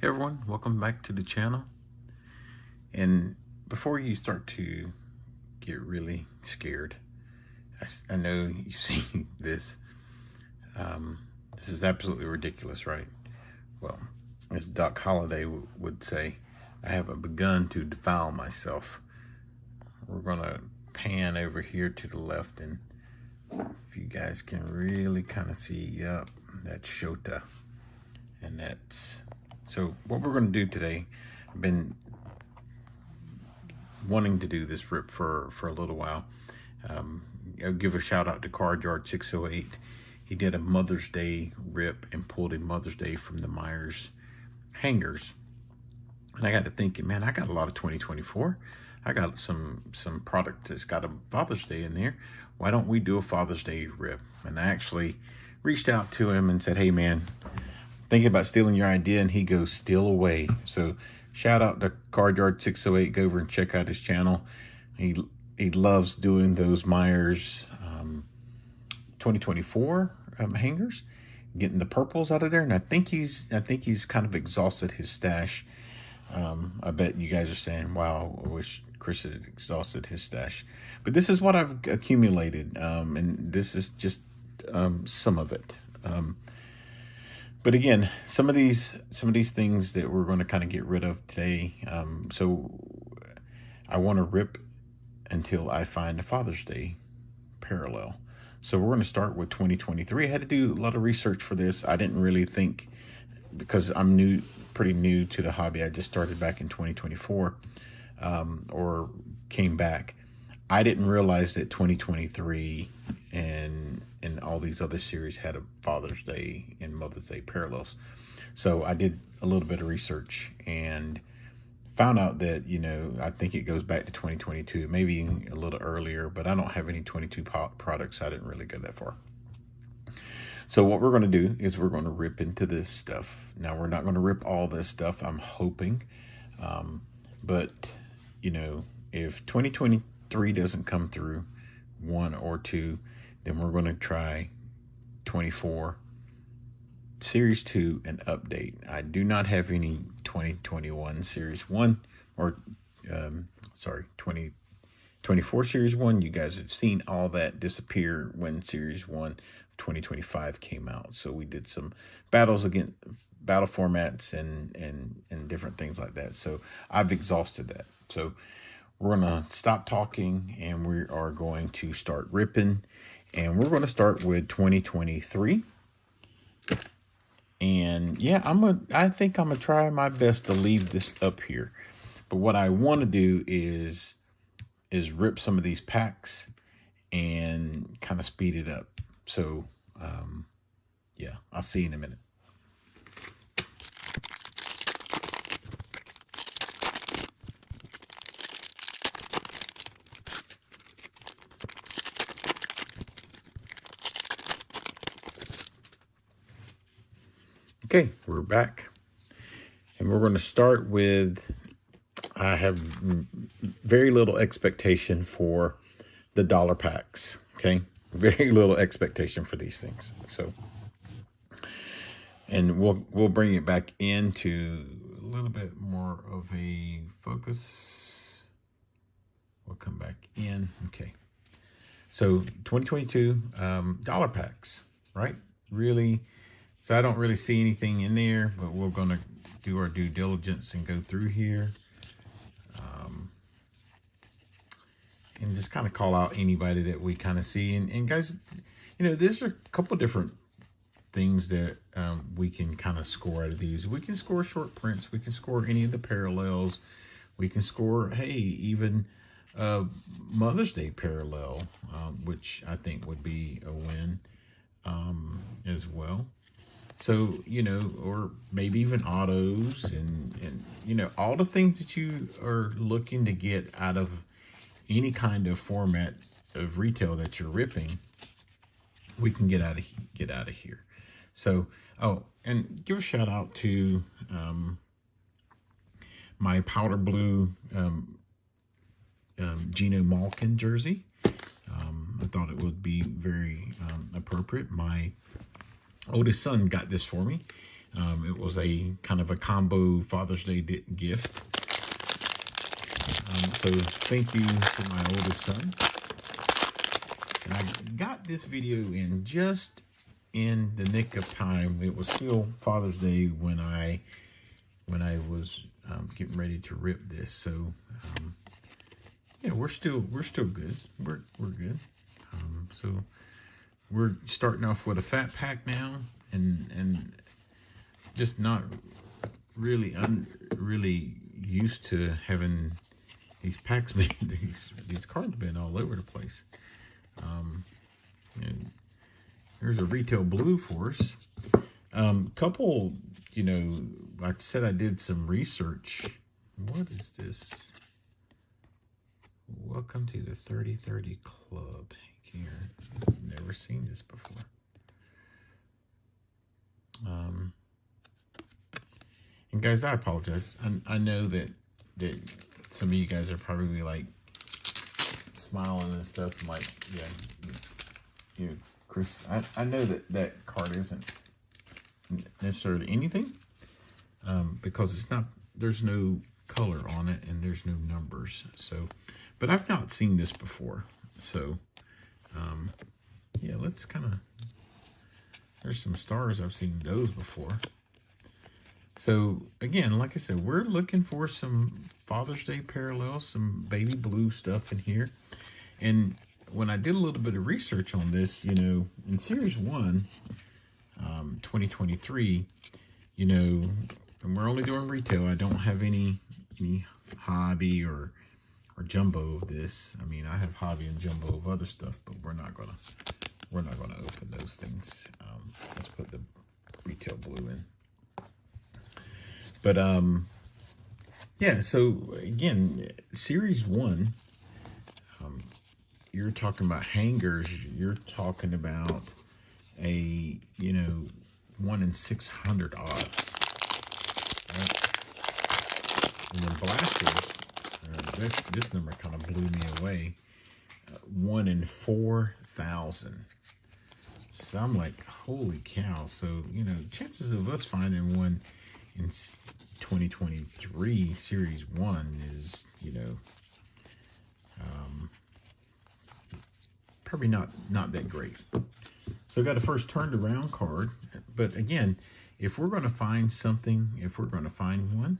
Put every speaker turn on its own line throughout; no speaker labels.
Hey everyone, welcome back to the channel. And before you start to get really scared, I know you see this. This is absolutely ridiculous, right? Well, as Doc Holliday would say, I haven't begun to defile myself. We're gonna pan over here to the left, and if you guys can really kind of see, yep, that's Shota. And that's, so what we're gonna do today, I've been wanting to do this rip for a little while. I'll give a shout out to Card Yard 608. He did a Mother's Day rip and pulled a Mother's Day from the Myers hangers. And I got to thinking, man, I got a lot of 2024. I got some product that's got a Father's Day in there. Why don't we do a Father's Day rip? And I actually reached out to him and said, hey man, thinking about stealing your idea, and he goes, steal away. So shout out to Card Yard 608. Go over and check out his channel. He loves doing those Myers 2024 hangers, getting the purples out of there. And I think he's kind of exhausted his stash. I bet you guys are saying, wow, I wish Chris had exhausted his stash. But this is what I've accumulated, and this is just some of it. But again, some of these things that we're going to kind of get rid of today. So I want to rip until I find a Father's Day parallel. So we're going to start with 2023. I had to do a lot of research for this. I didn't really think, because I'm pretty new to the hobby. I just started back in 2024, or came back. I didn't realize that 2023 and all these other series had a Father's Day and Mother's Day parallels. So I did a little bit of research and found out that, I think it goes back to 2022, maybe a little earlier, but I don't have any 22 products. I didn't really go that far. So what we're going to do is we're going to rip into this stuff. Now, we're not going to rip all this stuff, I'm hoping. But, if 2023 doesn't come through, 1 or 2, then we're going to try 24, Series 2, and update. I do not have any 2021 Series 1, or, 2024 Series 1. You guys have seen all that disappear when Series 1 of 2025 came out. So we did some battles against battle formats and different things like that. So I've exhausted that. So we're going to stop talking and we are going to start ripping. And we're going to start with 2023. And yeah, I think I'm going to try my best to leave this up here. But what I want to do is rip some of these packs and kind of speed it up. So, yeah, I'll see you in a minute. Okay, we're back. And we're going to start with, I have very little expectation for the dollar packs. Okay, very little expectation for these things. So, and we'll bring it back into a little bit more of a focus. We'll come back in. Okay, so 2022 dollar packs, right? Really. So I don't really see anything in there, but we're going to do our due diligence and go through here. And just kind of call out anybody that we kind of see. And guys, there's a couple different things that we can kind of score out of these. We can score short prints. We can score any of the parallels. We can score, hey, even Mother's Day parallel, which I think would be a win as well. So, or maybe even autos and all the things that you are looking to get out of any kind of format of retail that you're ripping, we can get out of here. So, and give a shout out to my powder blue Geno Malkin jersey. I thought it would be very appropriate. My oldest son got this for me. It was a kind of a combo Father's Day gift. So thank you to my oldest son. And I got this video in just in the nick of time. It was still Father's Day when I was getting ready to rip this. So yeah, we're still good. We're good. So we're starting off with a fat pack now, and just not really really used to having these packs made, these cards been all over the place. And here's a retail blue for us. Couple, like I said, I did some research. What is this? Welcome to the 3030 Club. Here, never seen this before. And guys, I apologize. I know that some of you guys are probably like smiling and stuff. I'm like, yeah, Chris. I know that card isn't necessarily anything, because it's not. There's no color on it and there's no numbers. So, but I've not seen this before. So, yeah, let's kind of. There's some stars. I've seen those before. So again, like I said, we're looking for some Father's Day parallels, some baby blue stuff in here. And when I did a little bit of research on this, in Series 1, 2023, and we're only doing retail. I don't have any hobby or jumbo of this. I mean, I have hobby and jumbo of other stuff, but we're not gonna open those things. Let's put the retail blue in. But yeah, so again, Series 1, you're talking about hangers, you're talking about a 1 in 600 odds, right? And then blasters, this number kind of blew me away, 1 in 4,000. So I'm like, holy cow. So chances of us finding one in 2023 Series 1 is, probably not that great. So I got a first turned around card. But again, if we're going to find something, if we're going to find one,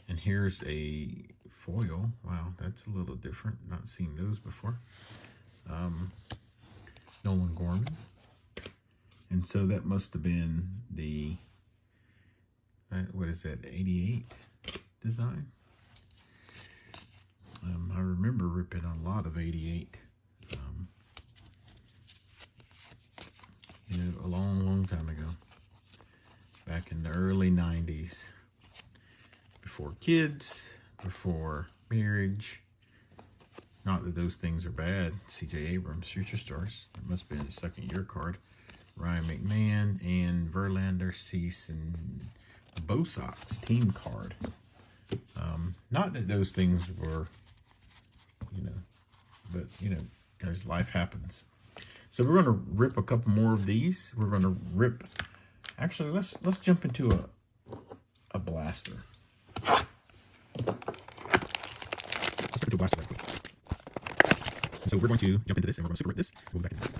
and here's a foil. Wow, that's a little different. Not seen those before. Nolan Gorman. And so that must have been the, what is that, 88 design? I remember ripping a lot of 88, a long time ago, back in the early 90s, before kids, before marriage. Not that those things are bad. C.J. Abrams, Future Stars. It must have been his second year card. Ryan McMahon and Verlander, Cease, and Bo Sox team card. Not that those things were, but guys, life happens. So we're going to rip a couple more of these. We're going to rip. Actually, let's jump into a blaster. Let's jump into a blaster right quick. So we're going to jump into this and we're going to super rip this. We'll be back in a minute.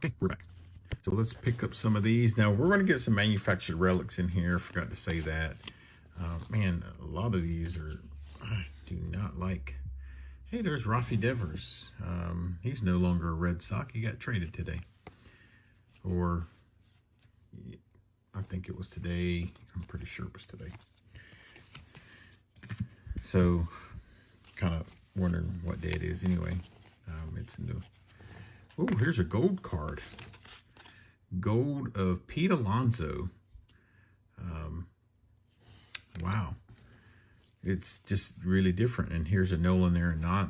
Okay, we're back. So let's pick up some of these. Now we're going to get some manufactured relics in here. Forgot to say that. Man, a lot of these I do not like. Hey, there's Rafi Devers. He's no longer a Red Sox. He got traded today. Or, I think it was today. I'm pretty sure it was today. So, kind of wondering what day it is anyway. It's new. Oh, here's a gold card. Gold of Pete Alonso. Wow. It's just really different. And here's a Nolan Arenado.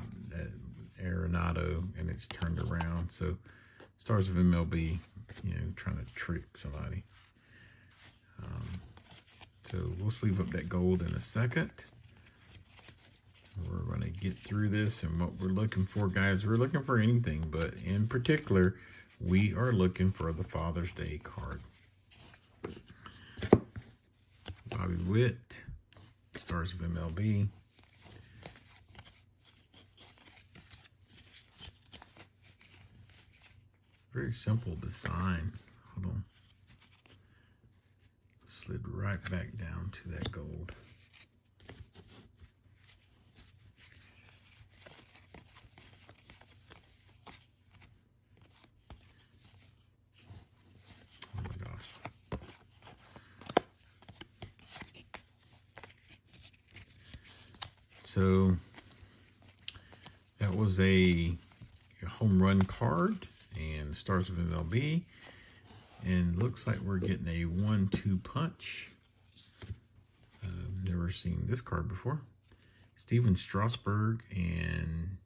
Arenado, and it's turned around. So Stars of MLB, you know, trying to trick somebody. So we'll sleeve up that gold in a second. We're going to get through this, and what we're looking for, guys, we're looking for anything, but in particular, we are looking for the Father's Day card. Bobby Witt, Stars of MLB. Very simple design. Hold on. Slid right back down to that gold. Oh my gosh. So that was a home run card and Stars of MLB. And looks like we're getting a 1-2 punch. Never seen this card before. Steven Strasburg and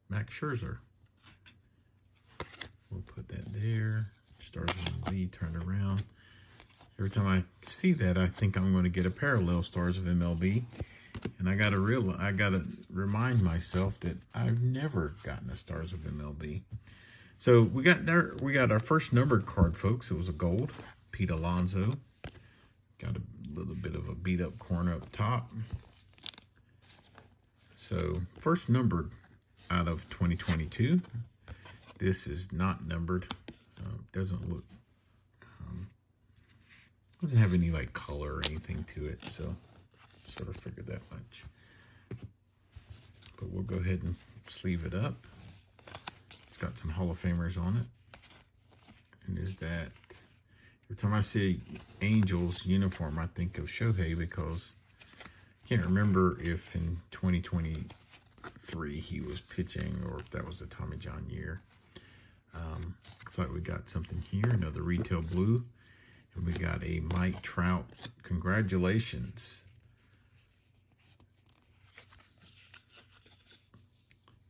Max Scherzer. We'll put that there. Stars of MLB turned around. Every time I see that, I think I'm going to get a parallel Stars of MLB. And I gotta remind myself that I've never gotten a Stars of MLB. So we got our first numbered card, folks. It was a gold. Pete Alonso. Got a little bit of a beat up corner up top. So first numbered out of 2022. This is not numbered. Doesn't look, doesn't have any like color or anything to it. So sort of figured that much. But we'll go ahead and sleeve it up. It's got some Hall of Famers on it. And is that, every time I see Angels uniform, I think of Shohei, because I can't remember if in 2023 he was pitching or if that was a Tommy John year. Looks like we got something here, another retail blue. And we got a Mike Trout. Congratulations.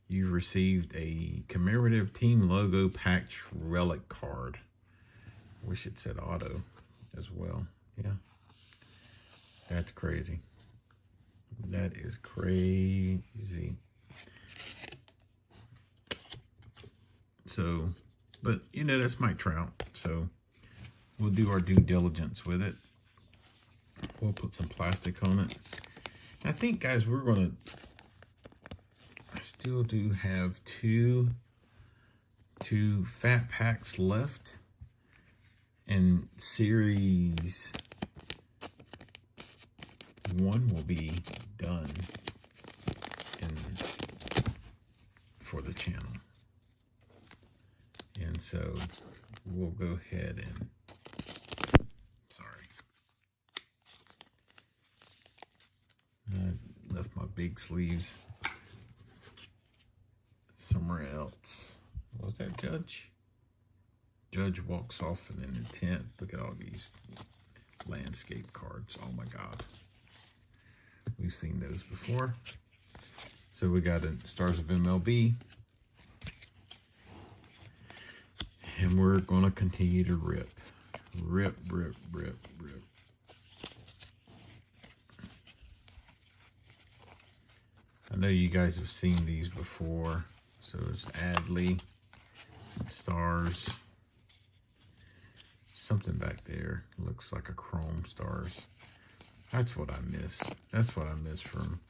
You've received a commemorative team logo patch relic card. Wish it said auto as well. Yeah. That's crazy. That is crazy. So, but you know, that's Mike Trout. So we'll do our due diligence with it. We'll put some plastic on it. I think, guys, we're going to, I still do have two fat packs left, and series 1 will be done for the channel. And so we'll go ahead and, sorry, I left my big sleeves somewhere else. What was that, Judge? Judge walks off in an intent. Look at all these landscape cards. Oh my God. We've seen those before. So we got a Stars of MLB. And we're going to continue to rip. Rip, rip, rip, rip. I know you guys have seen these before. So it's Adley, Stars, something back there. Looks like a chrome Stars. That's what I miss. That's what I miss from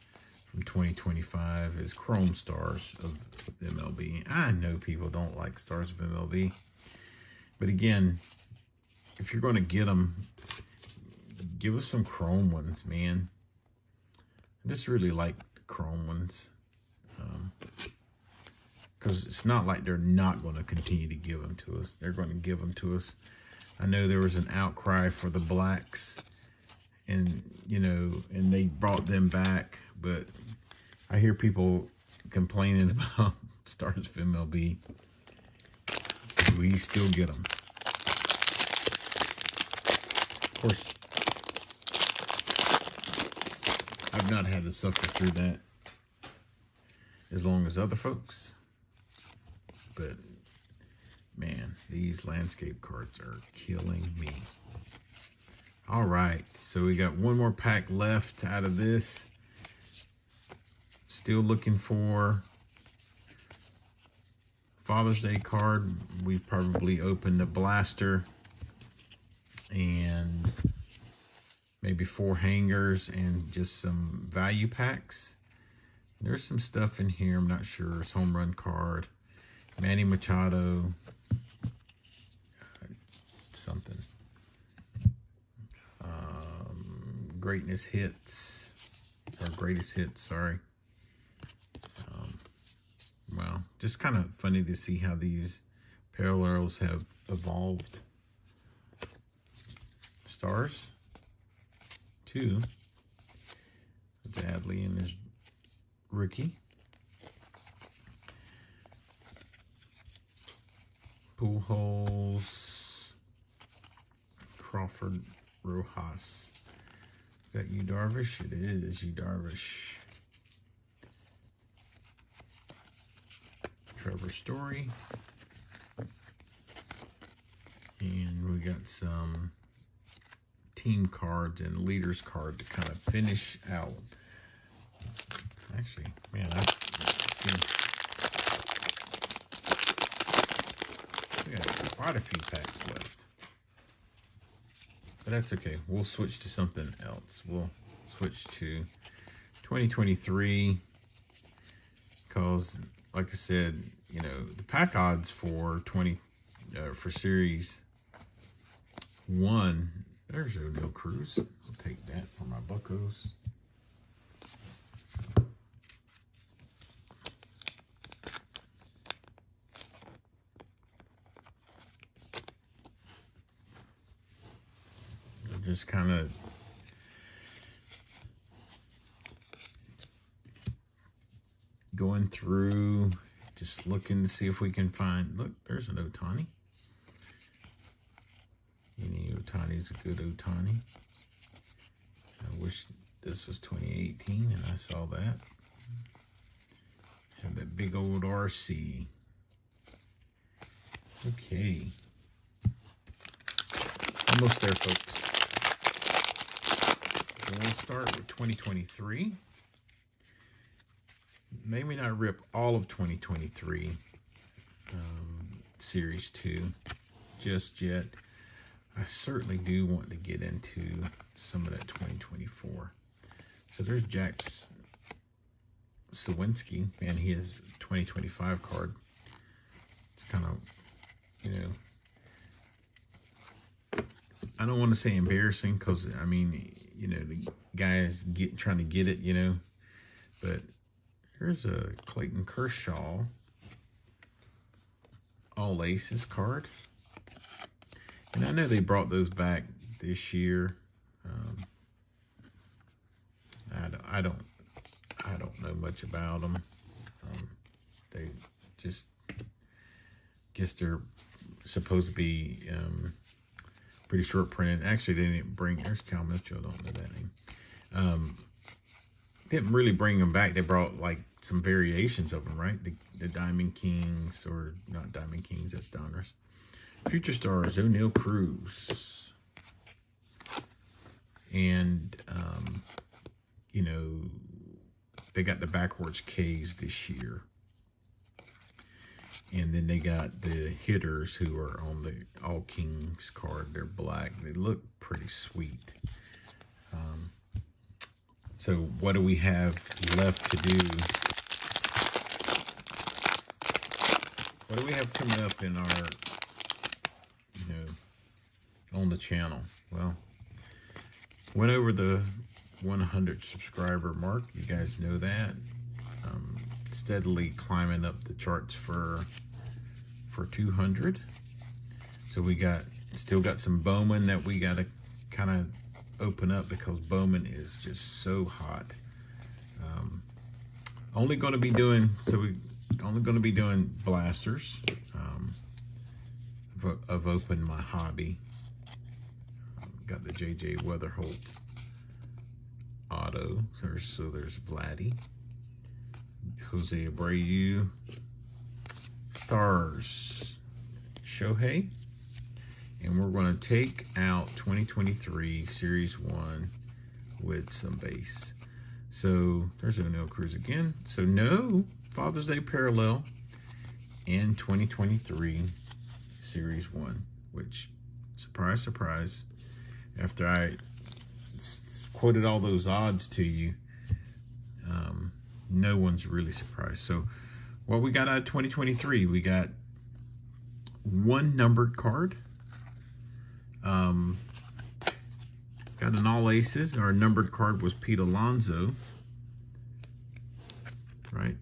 2025 is chrome Stars of MLB. I know people don't like Stars of MLB. But again, if you're going to get them, give us some chrome ones, man. I just really like the chrome ones. Because it's not like they're not going to continue to give them to us. They're going to give them to us. I know there was an outcry for the blacks, and you know, and they brought them back. But I hear people complaining about Stars of MLB. We still get them. Of course, I've not had to suffer through that as long as other folks. but man, these landscape cards are killing me. All right, so we got one more pack left out of this. Still looking for Father's Day card. We probably opened a blaster and maybe 4 hangers and just some value packs. There's some stuff in here. I'm not sure. It's home run card. Manny Machado. Something. Greatness hits. Or greatest hits, sorry. Well, just kind of funny to see how these parallels have evolved. Stars. 2. That's Adley and his rookie. Pujols. Crawford Rojas. Is that Yu Darvish? It is Yu Darvish. Trevor Story. And we got some team cards and leaders card to kind of finish out. Actually, man, let's see. We got quite a few packs left. But that's okay. We'll switch to something else. We'll switch to 2023 because, like I said, you know, the pack odds for for Series 1, there's O'Neal Cruz. I'll take that for my buckos. Just kind of going through, just looking to see if we can find, look, there's an Ohtani. Any Ohtani's a good Ohtani. I wish this was 2018 and I saw that. Have that big old RC. Okay. Almost there, folks. We'll start with 2023. Maybe not rip all of 2023 Series 2 just yet. I certainly do want to get into some of that 2024. So there's Jack Suwinski, and he has a 2025 card. It's kind of, you know, I don't want to say embarrassing because, I mean, you know, the guy is trying to get it, you know. But here's a Clayton Kershaw All Aces card. And I know they brought those back this year. I don't know much about them. They just, guess they're supposed to be pretty short printed. Actually, they didn't bring, there's Cal Mitchell, I don't know that name. Didn't really bring them back. They brought like some variations of them, right? The Diamond Kings, or not Diamond Kings, that's Donruss. Future Stars, O'Neal Cruz. And, you know, they got the backwards Ks this year. And then they got the hitters who are on the All Kings card. They're black. They look pretty sweet. So what do we have left to do? What do we have coming up in our, you know, on the channel? Well, went over the 100 subscriber mark. You guys know that. Steadily climbing up the charts for 200. So we still got some Bowman that we got to kind of open up because Bowman is just so hot. Only going to be doing blasters. I've opened my hobby. Got the JJ Weatherholt auto. There's Vladdy, Jose Abreu, Stars Shohei. And we're going to take out 2023 Series 1 with some base. So there's Oneil Cruz again. So no Father's Day parallel in 2023 Series 1, which, surprise, surprise, after I quoted all those odds to you, no one's really surprised. So what we got out of 2023, we got one numbered card. Got an all aces. Our numbered card was Pete Alonso, right?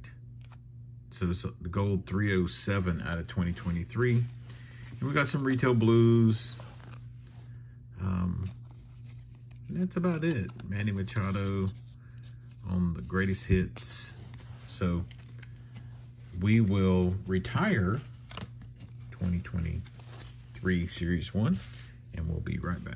So it's the gold 307 out of 2023. And we got some retail blues. And that's about it. Manny Machado on the greatest hits. So we will retire 2023 Series 1, and we'll be right back.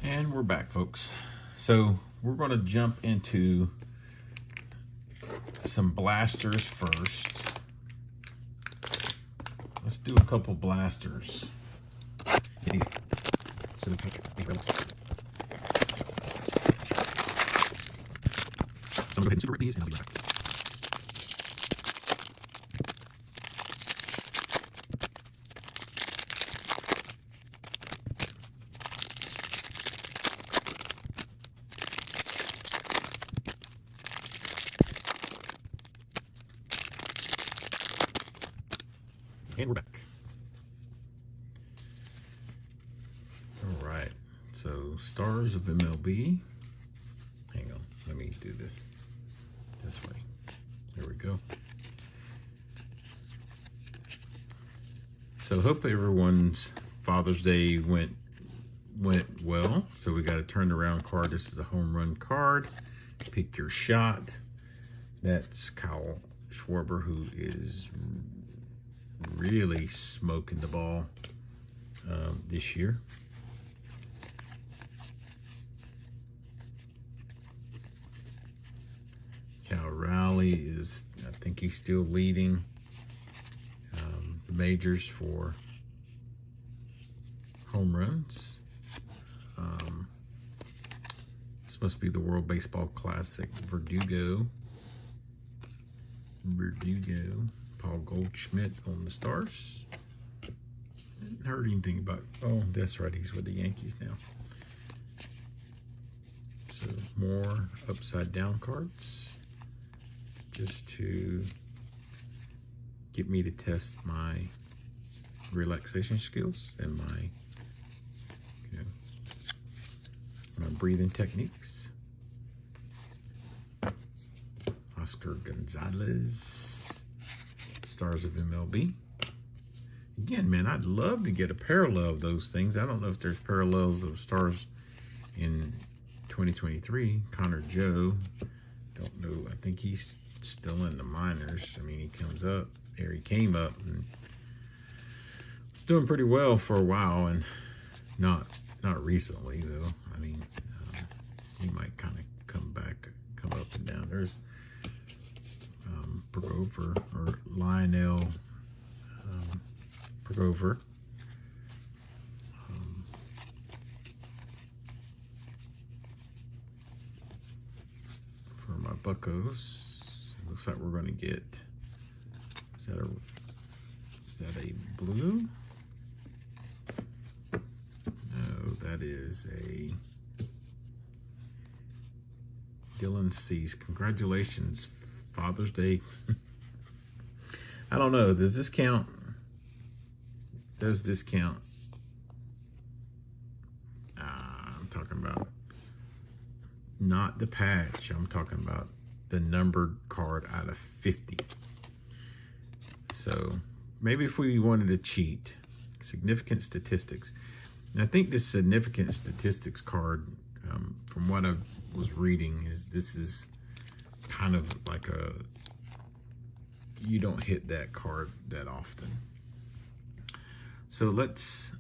And we're back, folks. So we're going to jump into some blasters first. Let's do a couple blasters. Get these. So I'm going to go ahead and super rip these, and I'll be right back. And we're back. All right. So, Stars of MLB. Hang on. Let me do this way. There we go. So, hope everyone's Father's Day went well. So, we got a turned around card. This is a home run card. Pick your shot. That's Kyle Schwarber, who is really smoking the ball this year. Cal Raleigh is, I think he's still leading the majors for home runs. This must be the World Baseball Classic. Verdugo. Paul Goldschmidt on the Stars. Didn't heard anything about, oh, that's right, he's with the Yankees now. So more upside down cards, just to get me to test my relaxation skills and my, my breathing techniques. Oscar Gonzalez, Stars of MLB. Again, man, I'd love to get a parallel of those things. I don't know if there's parallels of Stars in 2023. Connor Joe, don't know. I think he's still in the minors. I mean, he comes up, there he came up and was doing pretty well for a while, and not recently though. I mean, he might kind of come up and down. There's Pergover, or Lionel Pergover. For my Buccos, looks like we're going to get, is that a blue? No, that is a Dylan Cease. Congratulations, Father's Day. I don't know. Does this count? Does this count? I'm talking about not the patch. I'm talking about the numbered card out of 50. So maybe if we wanted to cheat, significant statistics. And I think this significant statistics card, from what I've was reading is this is kind of like a, you don't hit that card that often. So let's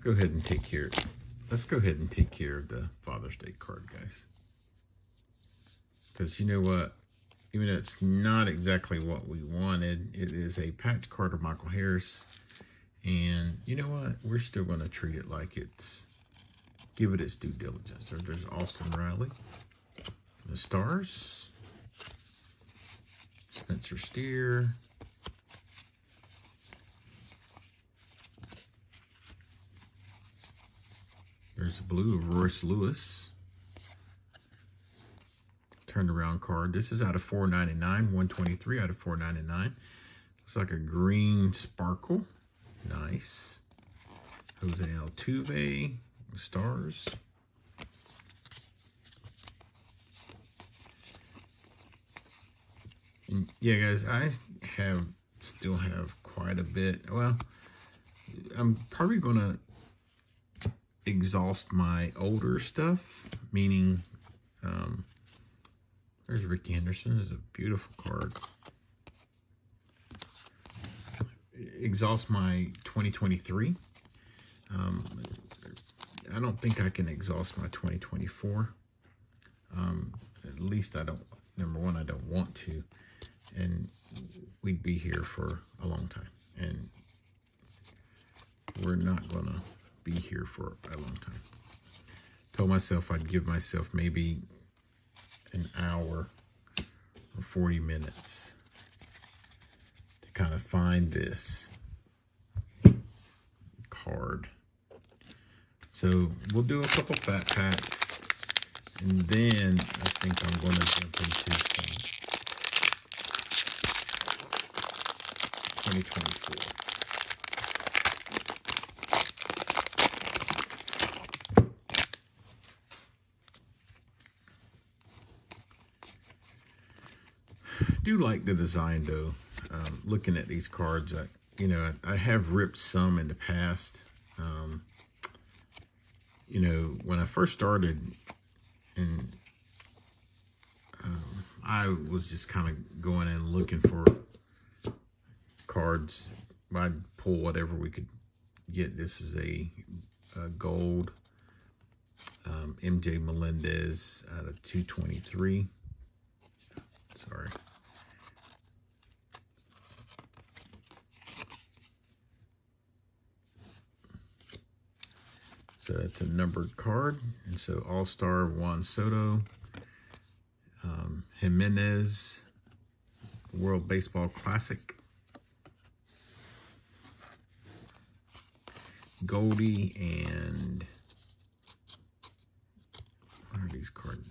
go ahead and take care. Let's go ahead and take care of the Father's Day card, guys. Because you know what? Even though it's not exactly what we wanted, it is a patch card of Michael Harris. And you know what? We're still going to treat it like it's, give it its due diligence. So there's Austin Riley. The Stars. Spencer Steer. There's a blue of Royce Lewis. Turned around card. This is out of 499. 123 out of 499. Looks like a green sparkle. Nice. Jose Altuve. Stars. And yeah, guys, I still have quite a bit. Well, I'm probably going to exhaust my older stuff, meaning there's Ricky Henderson. Is a beautiful card. Exhaust my 2023. I don't think I can exhaust my 2024. At least I don't. Number one, I don't want to, and we'd be here for a long time, and we're not gonna be here for a long time. Told myself I'd give myself maybe an hour or 40 minutes to kind of find this card. So we'll do a couple fat packs, and then I think I'm going to jump into some 2024. Do like the design though. Looking at these cards, I have ripped some in the past. When I first started, and I was just kind of going in looking for cards. I'd pull whatever we could get. This is a gold MJ Melendez out of 223. Sorry. So that's a numbered card. And so All-Star Juan Soto, Jimenez, World Baseball Classic, Goldie, and what are these cards?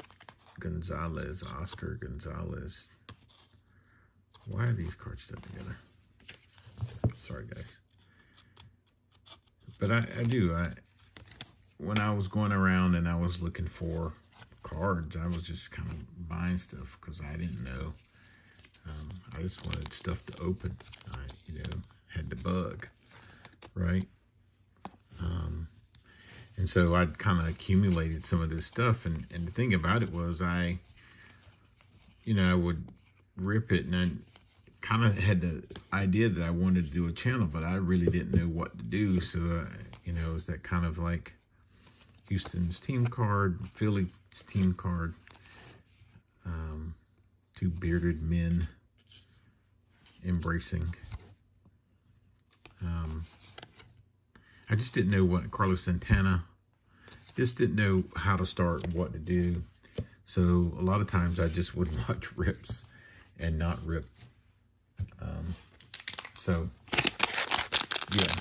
Gonzalez, Oscar Gonzalez. Why are these cards stuck together? Sorry, guys. But I do. When I was going around and I was looking for cards, I was just kind of buying stuff because I didn't know. I just wanted stuff to open. I, had the bug, right? And so I'd kind of accumulated some of this stuff. And the thing about it was I would rip it, and I kind of had the idea that I wanted to do a channel, but I really didn't know what to do. So, it was that kind of like Houston's team card, Philly's team card, two bearded men embracing. I just didn't know what Carlos Santana, just didn't know how to start and what to do. So a lot of times I just would watch rips and not rip. So yeah,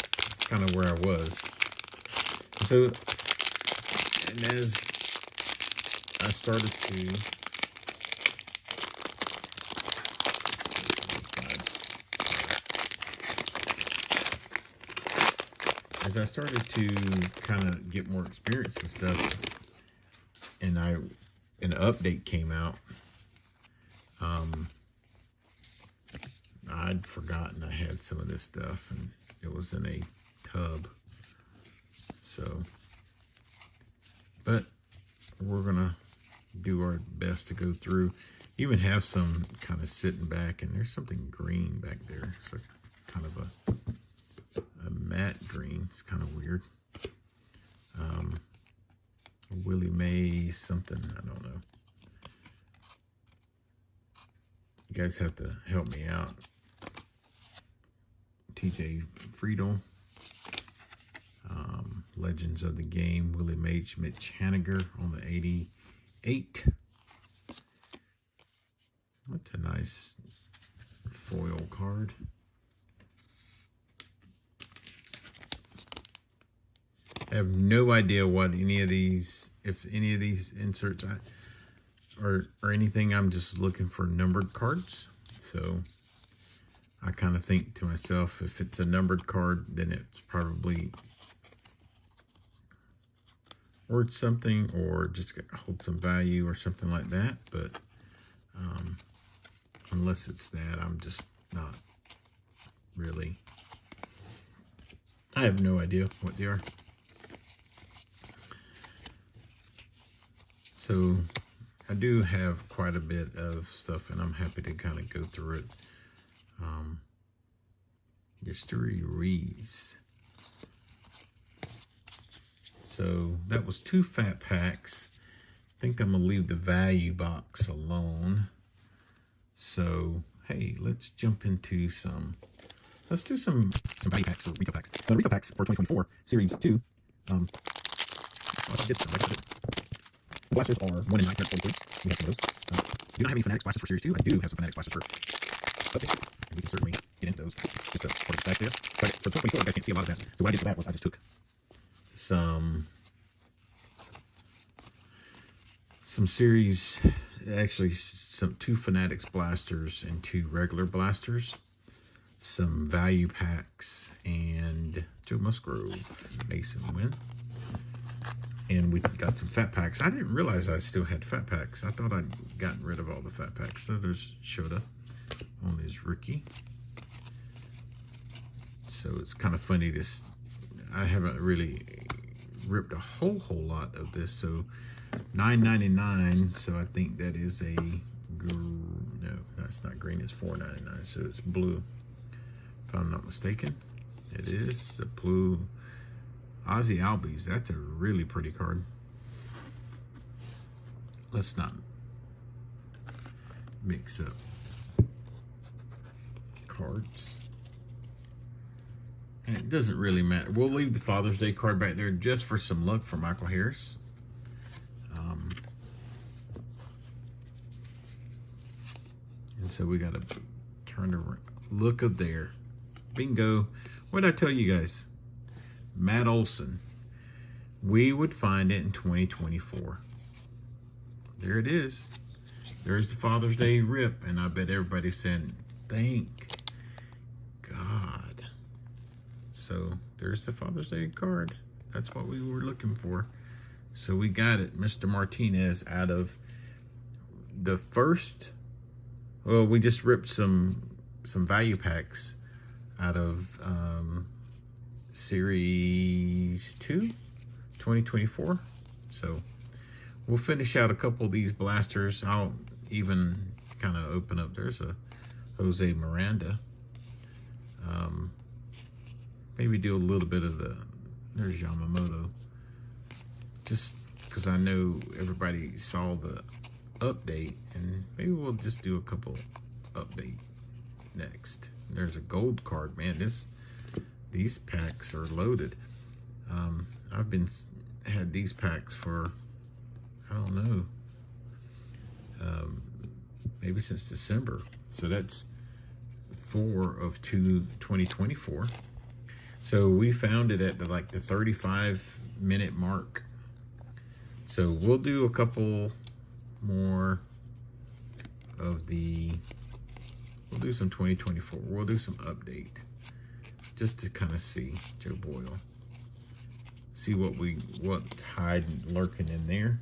kind of where I was. So, and as I started to kind of get more experience and stuff, and an update came out, I'd forgotten I had some of this stuff, and it was in a tub. So but we're gonna do our best to go through. Even have some kind of sitting back, and there's something green back there. It's like kind of a matte green. It's kind of weird. Willie Mays something, I don't know. You guys have to help me out. TJ Friedel. Legends of the Game, Willie Mays, Mitch Haniger on the 88. That's a nice foil card. I have no idea what any of these, if any of these inserts or anything. I'm just looking for numbered cards. So I kind of think to myself, if it's a numbered card, then it's probably worth something, or just hold some value or something like that. But unless it's that, I'm just not really. I have no idea what they are. So I do have quite a bit of stuff, and I'm happy to kind of go through it. History Reese. So that was 2 fat packs. I think I'm gonna leave the value box alone. So hey, let's jump into some. Let's do some value packs or retail packs. The retail packs for 2024 Series 2. Blasters are 1 in 943. We have some of those. Do not have any Fanatics blasters for Series 2. I do have some Fanatics blasters for update. And we can certainly get into those. Just to put it back there. But for 2024, you guys can't see a lot of that. So what I did for that was I just took some series, actually some 2 Fanatics blasters and 2 regular blasters, some value packs, and Joe Musgrove, Mason Wynn. And we got some fat packs. I didn't realize I still had fat packs. I thought I'd gotten rid of all the fat packs. So there's Shota on his rookie. So it's kind of funny, this, I haven't really ripped a whole lot of this. So $9.99. So I think that is a, no, that's not green. It's $4.99. So it's blue, if I'm not mistaken. It is a blue Ozzie Albies. That's a really pretty card. Let's not mix up cards. And it doesn't really matter. We'll leave the Father's Day card back there just for some luck for Michael Harris. And so we got to turn around. Look up there. Bingo. What did I tell you guys? Matt Olson. We would find it in 2024. There it is. There's the Father's Day rip. And I bet everybody's saying, thank God. So there's the Father's Day card. That's what we were looking for. So we got it. Mr. Martinez out of the first. Well, we just ripped some value packs out of Series 2, 2024. So we'll finish out a couple of these blasters. I'll even kind of open up. There's a Jose Miranda. Maybe do a little bit of the, there's Yamamoto. Just because I know everybody saw the update, and maybe we'll just do a couple update next. There's a gold card, man. These packs are loaded. I've had these packs for, I don't know, maybe since December. So that's 4 of 2024. So we found it at the 35-minute mark. So we'll do a couple more of we'll do some 2024. We'll do some update just to kind of see Joe Boyle. See what's hiding, lurking in there,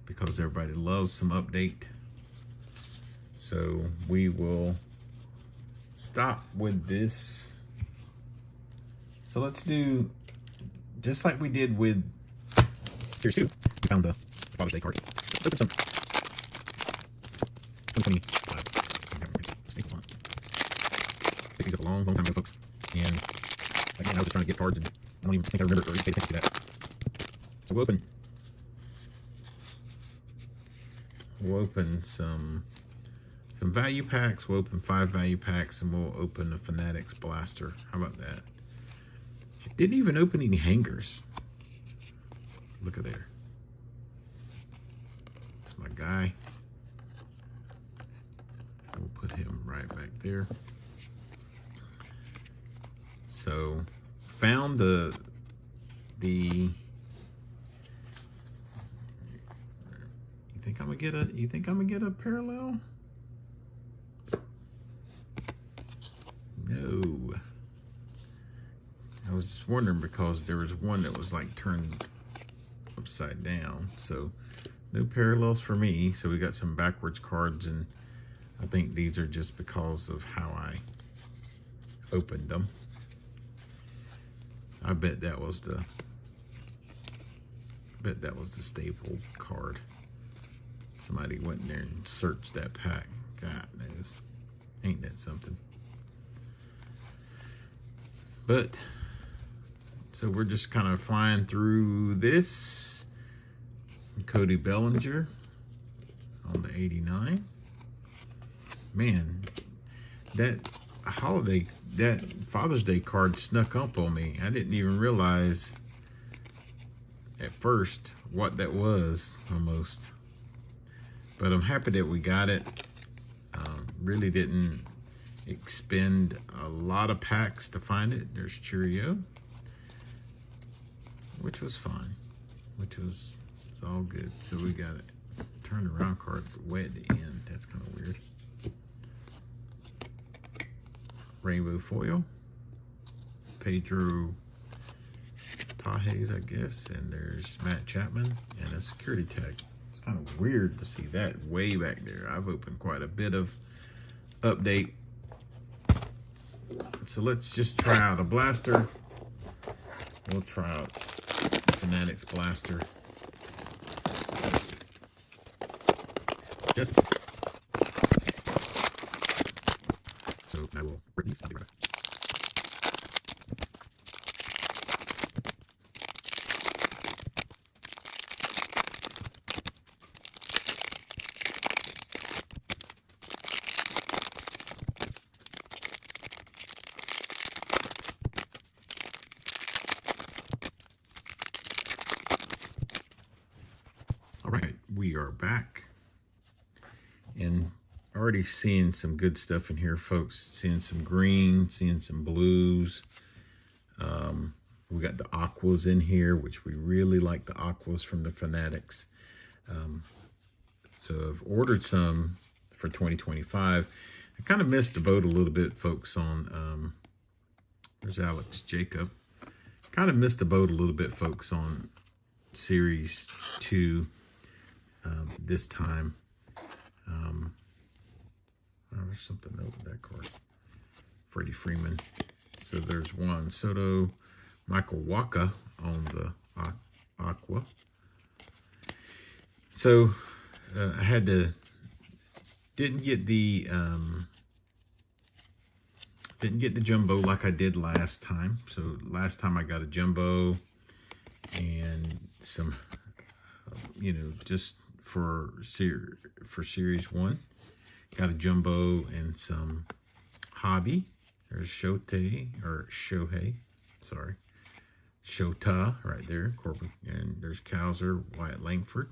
because everybody loves some update. So we will stop with this. So let's do just like we did with Series 2, we found the Father's Day card. Let's open some 2025. Picked these up a long, long time ago, folks. And again, I was just trying to get cards, and I don't even think I remember or even paid attention to that. So we'll open some value packs. We'll open 5 value packs, and we'll open a Fanatics Blaster. How about that? Didn't even open any hangers. Look at there. That's my guy. We'll put him right back there. So, found the you think I'm gonna get a parallel? No. I was just wondering because there was one that was like turned upside down. So no parallels for me. So we got some backwards cards, and I think these are just because of how I opened them. I bet that was the staple card. Somebody went in there and searched that pack. God knows. Ain't that something? But so we're just kind of flying through this. Cody Bellinger on the 89. Man, that Father's Day card snuck up on me. I didn't even realize at first what that was almost. But I'm happy that we got it. Really didn't expend a lot of packs to find it. There's Cheerio, which was fine, it's all good. So we got it turned around card way at the end. That's kind of weird. Rainbow foil, Pedro Pages, I guess, and there's Matt Chapman and a security tag. It's kind of weird to see that way back there. I've opened quite a bit of update. So let's just try out a blaster. We'll try out Fanatics Blaster. Just so I will rip these. I'll be right back. All right, we are back, and already seeing some good stuff in here, folks. Seeing some green, seeing some blues. We got the aquas in here, which we really like the aquas from the Fanatics. So I've ordered some for 2025. I kind of missed the boat a little bit, folks, on, there's Alex Jacob. Kind of missed the boat a little bit, folks, on Series 2 this time. There's something over that card. Freddie Freeman. So there's Juan Soto, Michael Wacha on the aqua. So I had to, didn't get the jumbo like I did last time. So last time I got a jumbo and some, just for Series 1. Got a jumbo and some hobby. There's Shohei, Shota right there, Corbin. And there's Cowser, Wyatt Langford.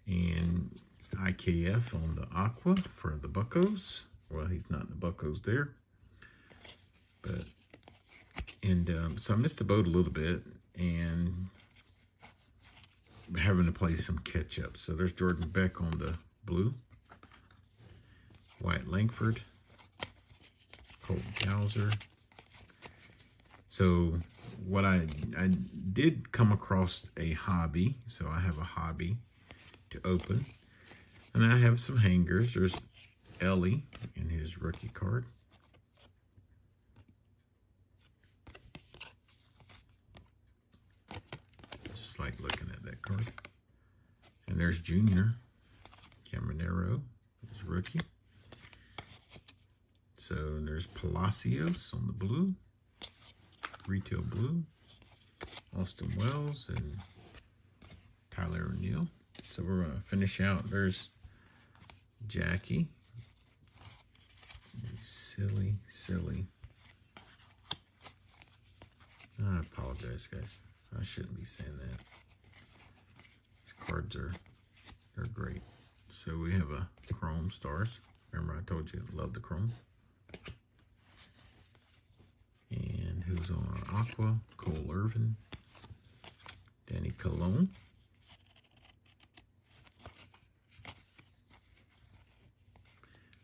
And IKF on the aqua for the Buccos. Well, he's not in the Buccos there. But, so I missed the boat a little bit, and having to play some catch up. So there's Jordan Beck on the blue. Wyatt Langford. Colton Cowser. So what I did come across a hobby. So I have a hobby to open. And I have some hangers. There's Ellie in his rookie card. Just like looking at that card. And there's Junior Caminero, his rookie. So there's Palacios on the blue, retail blue, Austin Wells, and Tyler O'Neill. So we're going to finish out. There's Jackie. Silly. I apologize, guys. I shouldn't be saying that. These cards they're great. So we have a Chrome Stars. Remember I told you I love the Chrome. And who's on Aqua? Cole Irvin. Danny Colon.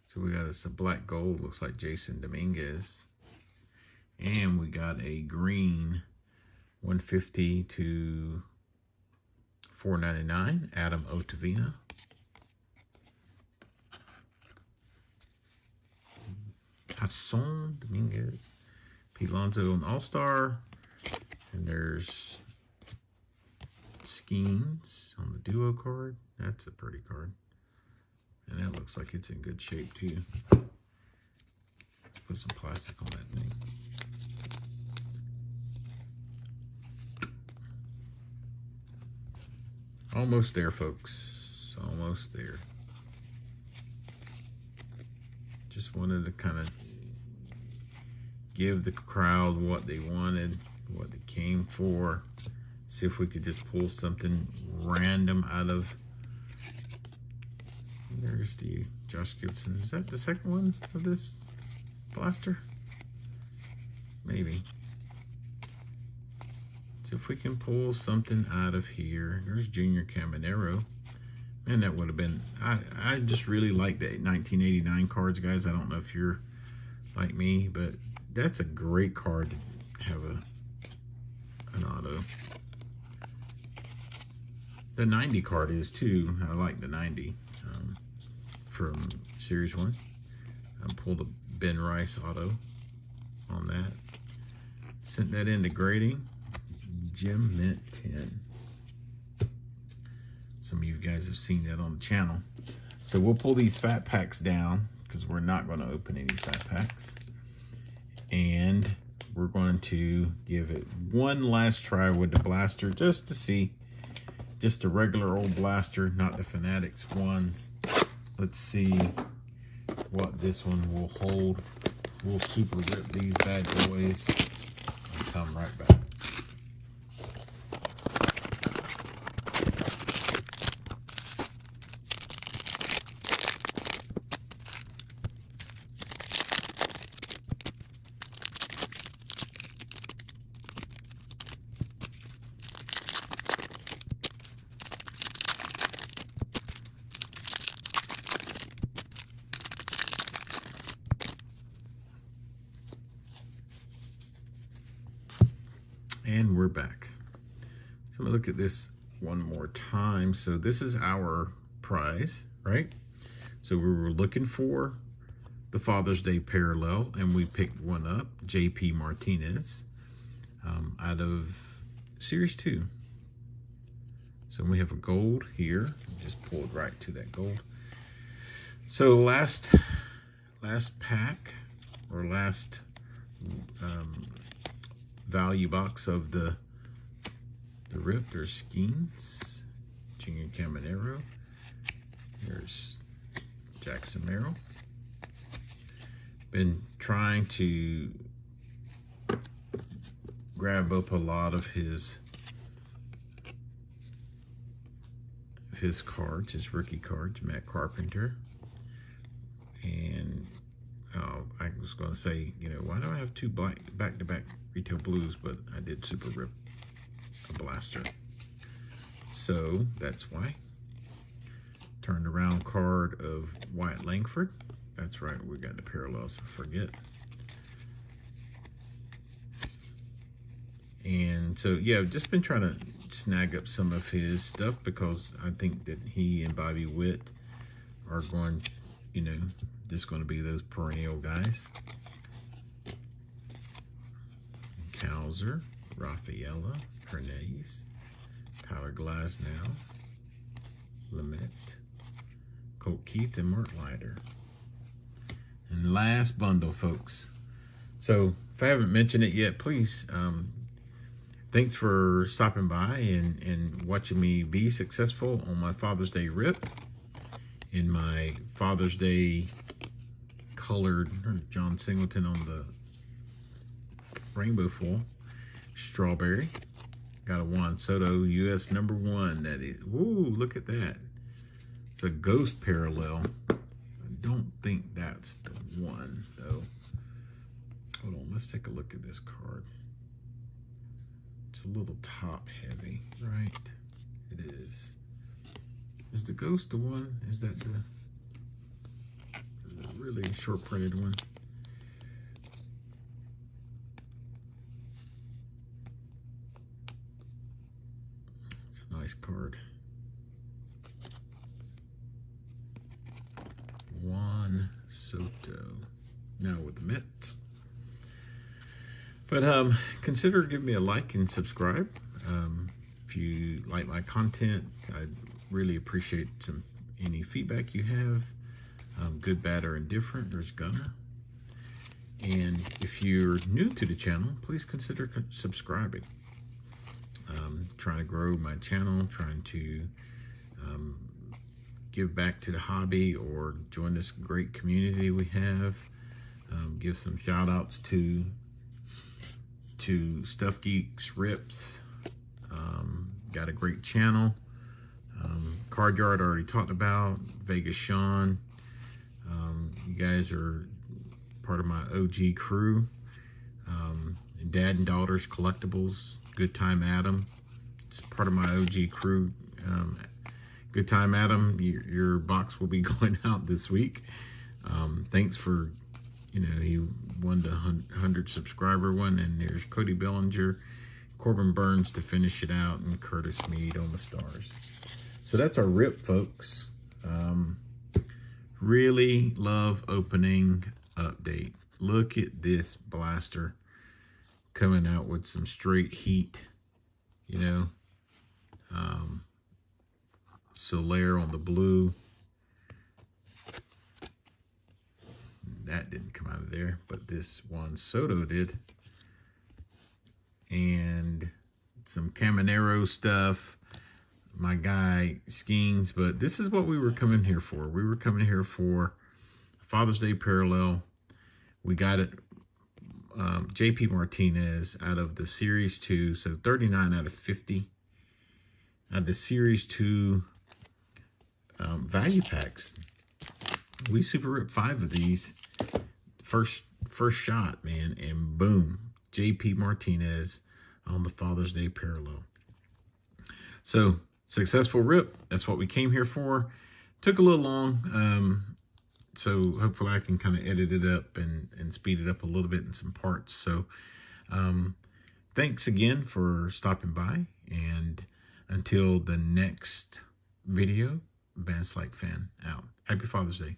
So we got us a black gold, looks like Jason Dominguez. And we got a green 150 to 499, Adam Ottavina. Hassan Dominguez. Pete Alonso on All-Star. And there's Skeens on the duo card. That's a pretty card. And that looks like it's in good shape too. Put some plastic on that thing. Almost there, folks. Almost there. Just wanted to kind of give the crowd what they wanted, what they came for. See if we could just pull something random out of. There's the Josh Gibson. Is that the second one of this blaster? Maybe. So if we can pull something out of here. There's Junior Caminero. Man, that would have been... I just really like the 1989 cards, guys. I don't know if you're like me, but that's a great card to have an auto. The 90 card is too. I like the 90 from Series 1. I pulled a Ben Rice auto on that. Sent that into grading. Gem Mint 10. Some of you guys have seen that on the channel. So we'll pull these fat packs down because we're not going to open any fat packs. And we're going to give it one last try with the blaster just to see. Just a regular old blaster, not the Fanatics ones. Let's see what this one will hold. We'll super rip these bad boys and come right back. And we're back. So I'm gonna look at this one more time. So this is our prize, right? So we were looking for the Father's Day parallel, and we picked one up, JP Martinez, out of Series 2. So we have a gold here. Just pulled right to that gold. So last pack, or last value box of the rip. There's Skeens, Junior Caminero. There's Jackson Merrill. Been trying to grab up a lot of his cards, his rookie cards. Matt Carpenter. And I was going to say, you know, why do I have two back-to-back retail blues? But I did super rip a blaster. So that's why. Turned around card of Wyatt Langford. That's right, we got the parallels, I forget. And so, yeah, I've just been trying to snag up some of his stuff because I think that he and Bobby Witt are going, you know, just going to be those perennial guys. Cowser, Rafaela, Hernandez, Tyler Glasnow, Lamet, Colt Keith, and Mark Leiter. And last bundle, folks. So if I haven't mentioned it yet, please, thanks for stopping by and watching me be successful on my Father's Day rip in my Father's Day colored John Singleton on the rainbow foil strawberry. Got a Juan Soto US #1. That is, woo, look at that. It's a ghost parallel. I don't think that's the one though. Hold on, let's take a look at this card. It's a little top heavy, right? It is. Is the ghost the one? Is that the really short printed one? It's a nice card. Juan Soto. Now with the Mets. But consider giving me a like and subscribe. If you like my content, I'd really appreciate any feedback you have. Good, bad, or indifferent, there's gonna. And if you're new to the channel, please consider subscribing. Trying to grow my channel, trying to give back to the hobby or join this great community we have. Give some shout outs to Stuff Geeks Rips. Got a great channel. Card Yard I already talked about. Vegas Sean. You guys are part of my OG crew. Dad and Daughters Collectibles. Good Time Adam. It's part of my OG crew. Good Time Adam. Your box will be going out this week. Thanks for, you won the 100 subscriber one, and there's Cody Bellinger, Corbin Burns to finish it out, and Curtis Mead on the stars. So that's our rip, folks. Really love opening update. Look at this blaster coming out with some straight heat, Soler on the blue. That didn't come out of there, but this Juan Soto did. And some Caminero stuff. My guy Skeens, but this is what we were coming here for. We were coming here for Father's Day parallel. We got it, JP Martinez out of the Series 2, so 39 out of 50. Out of the Series 2 value packs. We super ripped 5 of these. First shot, man, and boom, JP Martinez on the Father's Day parallel. So, successful rip. That's what we came here for. Took a little long, so hopefully I can kind of edit it up and speed it up a little bit in some parts. So, thanks again for stopping by, and until the next video, Van Slyke Fan out. Happy Father's Day.